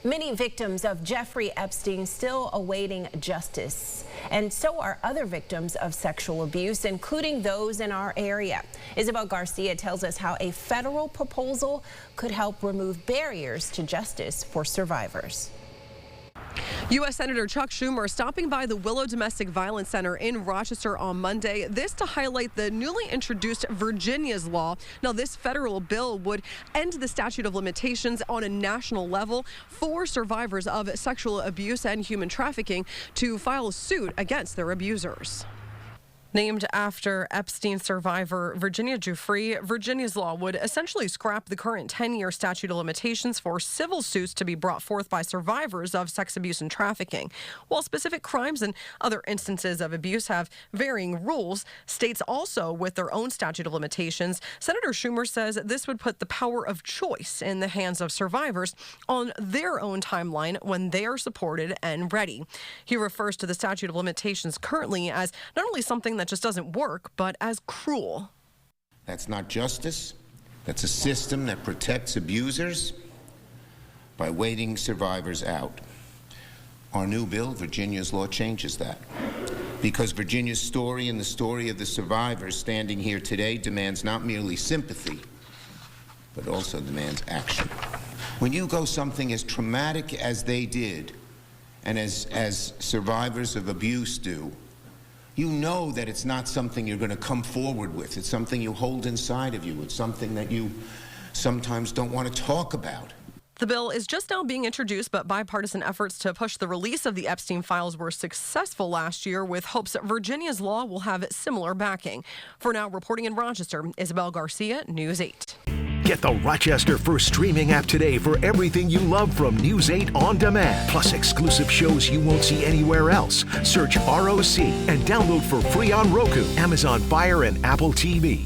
Many victims of Jeffrey Epstein still awaiting justice, and so are other victims of sexual abuse, including those in our area. Isabel Garcia tells us how a federal proposal could help remove barriers to justice for survivors. U.S. Senator Chuck Schumer stopping by the Willow Domestic Violence Center in Rochester on Monday, this to highlight the newly introduced Virginia's law. Now, this federal bill would end the statute of limitations on a national level for survivors of sexual abuse and human trafficking to file a suit against their abusers. Named after Epstein survivor Virginia Giuffre, Virginia's law would essentially scrap the current 10-year statute of limitations for civil suits to be brought forth by survivors of sex abuse and trafficking. While specific crimes and other instances of abuse have varying rules, states also with their own statute of limitations, Senator Schumer says this would put the power of choice in the hands of survivors on their own timeline when they are supported and ready. He refers to the statute of limitations currently as not only something that just doesn't work, but as cruel. That's not justice. That's a system that protects abusers by waiting survivors out. Our new bill, Virginia's law, changes that. Because Virginia's story and the story of the survivors standing here today demands not merely sympathy, but also demands action. When you go something as traumatic as they did, and as survivors of abuse do, you know that it's not something you're going to come forward with. It's something you hold inside of you. It's something that you sometimes don't want to talk about. The bill is just now being introduced, but bipartisan efforts to push the release of the Epstein files were successful last year, with hopes that Virginia's law will have similar backing. For now, reporting in Rochester, Isabel Garcia, News 8. Get the Rochester First streaming app today for everything you love from News 8 On Demand. Plus exclusive shows you won't see anywhere else. Search ROC and download for free on Roku, Amazon Fire, and Apple TV.